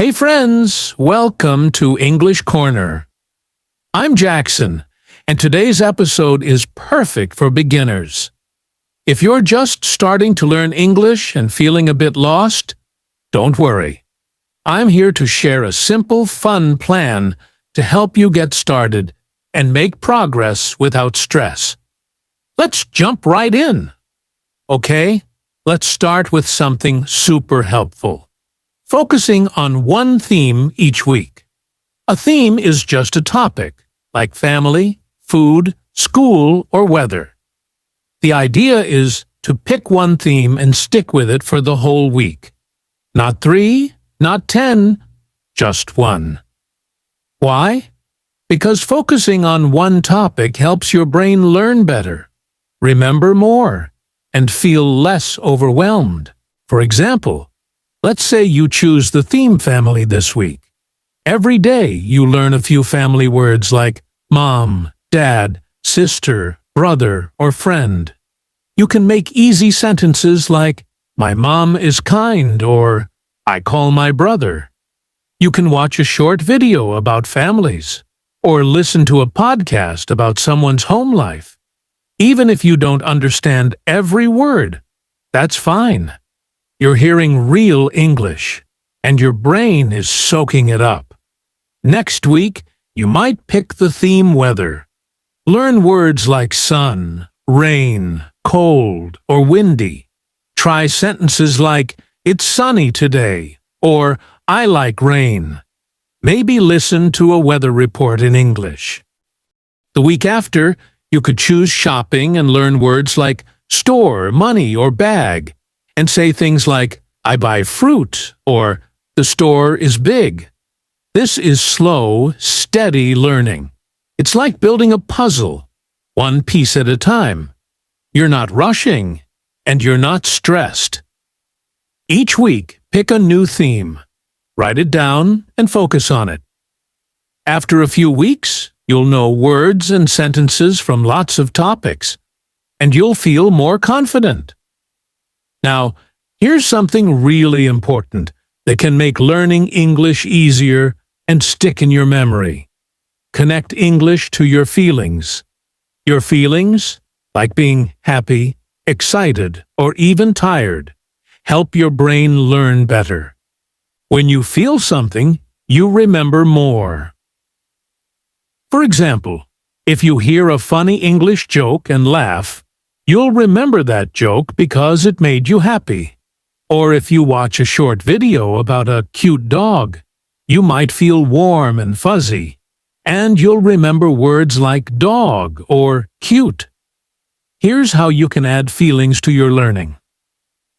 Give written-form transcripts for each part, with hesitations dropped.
Hey friends, welcome to English Corner. I'm Jackson, and today's episode is perfect for beginners. If you're just starting to learn English and feeling a bit lost, don't worry. I'm here to share a simple, fun plan to help you get started and make progress without stress. Let's jump right in. Okay, let's start with something super helpful. Focusing on one theme each week. A theme is just a topic, like family, food, school, or weather. The idea is to pick one theme and stick with it for the whole week. Not 3, not 10, just one. Why? Because focusing on one topic helps your brain learn better, remember more, and feel less overwhelmed. For example, let's say you choose the theme family this week. Every day you learn a few family words like mom, dad, sister, brother, or friend. You can make easy sentences like, my mom is kind, or I call my brother. You can watch a short video about families, or listen to a podcast about someone's home life. Even if you don't understand every word, that's fine. You're hearing real English, and your brain is soaking it up. Next week, you might pick the theme weather. Learn words like sun, rain, cold, or windy. Try sentences like, it's sunny today, or I like rain. Maybe listen to a weather report in English. The week after, you could choose shopping and learn words like store, money, or bag, and say things like, I buy fruit, or the store is big. This is slow, steady learning. It's like building a puzzle, one piece at a time. You're not rushing, and you're not stressed. Each week, pick a new theme. Write it down and focus on it. After a few weeks, you'll know words and sentences from lots of topics, and you'll feel more confident. Now, here's something really important that can make learning English easier and stick in your memory. Connect English to your feelings. Your feelings, like being happy, excited, or even tired, help your brain learn better. When you feel something, you remember more. For example, if you hear a funny English joke and laugh, you'll remember that joke because it made you happy. Or if you watch a short video about a cute dog, you might feel warm and fuzzy, and you'll remember words like dog or cute. Here's how you can add feelings to your learning.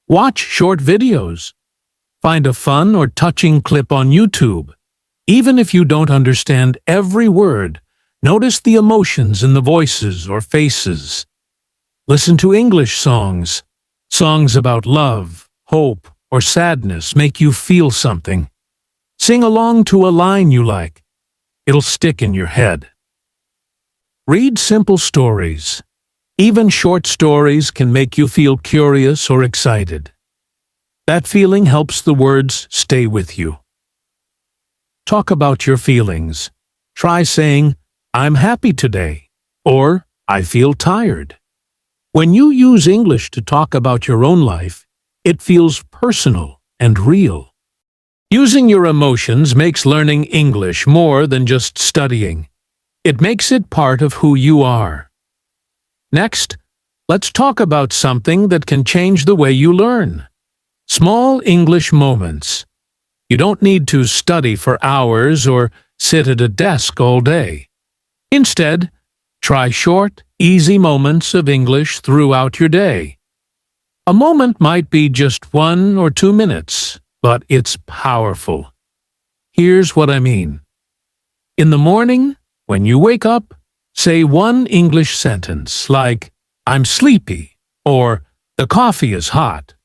Watch short videos. Find a fun or touching clip on YouTube. Even if you don't understand every word, notice the emotions in the voices or faces. Listen to English songs. Songs about love, hope, or sadness make you feel something. Sing along to a line you like. It'll stick in your head. Read simple stories. Even short stories can make you feel curious or excited. That feeling helps the words stay with you. Talk about your feelings. Try saying, I'm happy today, or I feel tired. When you use English to talk about your own life, it feels personal and real. Using your emotions makes learning English more than just studying. It makes it part of who you are. Next, let's talk about something that can change the way you learn. Small English moments. You don't need to study for hours or sit at a desk all day. Instead, try short, easy moments of English throughout your day. A moment might be just 1 or 2 minutes, but it's powerful. Here's what I mean. In the morning, when you wake up, say one English sentence like, I'm sleepy, or the coffee is hot.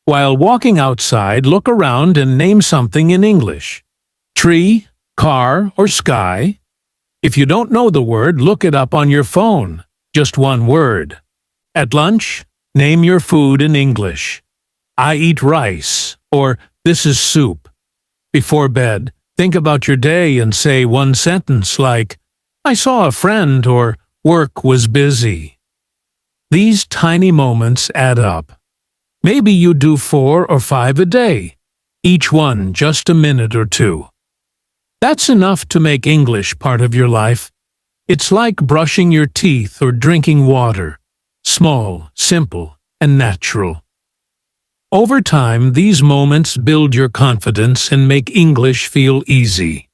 While walking outside, look around and name something in English. Tree, car, or sky. If you don't know the word, look it up on your phone. Just one word. At lunch, name your food in English. I eat rice, or this is soup. Before bed, think about your day and say one sentence like, I saw a friend, or work was busy. These tiny moments add up. Maybe you do 4 or 5 a day, each one just a minute or two. That's enough to make English part of your life. It's like brushing your teeth or drinking water. Small, simple, and natural. Over time, these moments build your confidence and make English feel easy.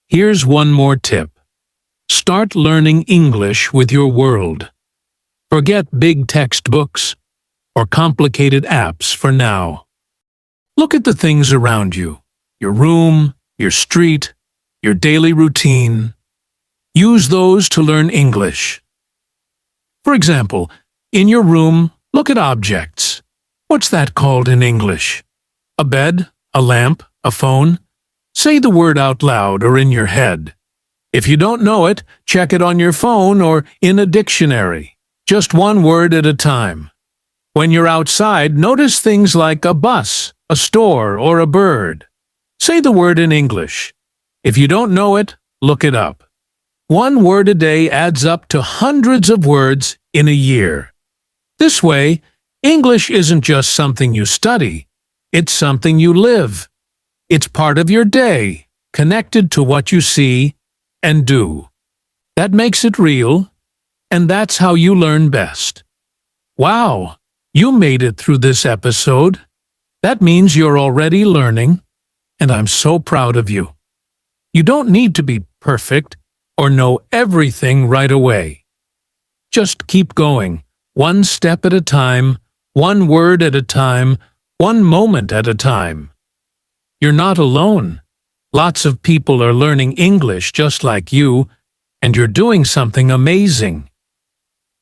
Here's one more tip. Start learning English with your world. Forget big textbooks or complicated apps for now. Look at the things around you, your room, your street, your daily routine. Use those to learn English. For example, in your room, look at objects. What's that called in English? A bed, a lamp, a phone? Say the word out loud or in your head. If you don't know it, check it on your phone or in a dictionary. Just one word at a time. When you're outside, notice things like a bus, a store, or a bird. Say the word in English. If you don't know it, look it up. One word a day adds up to hundreds of words in a year. This way, English isn't just something you study. It's something you live. It's part of your day, connected to what you see and do. That makes it real, and that's how you learn best. Wow, you made it through this episode. That means you're already learning, and I'm so proud of you. You don't need to be perfect or know everything right away. Just keep going, one step at a time, one word at a time, one moment at a time. You're not alone. Lots of people are learning English just like you, and you're doing something amazing.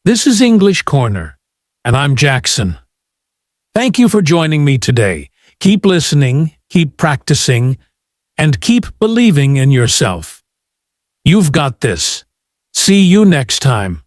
This is English Corner, and I'm Jackson. Thank you for joining me today. Keep listening, keep practicing, and keep believing in yourself. You've got this. See you next time.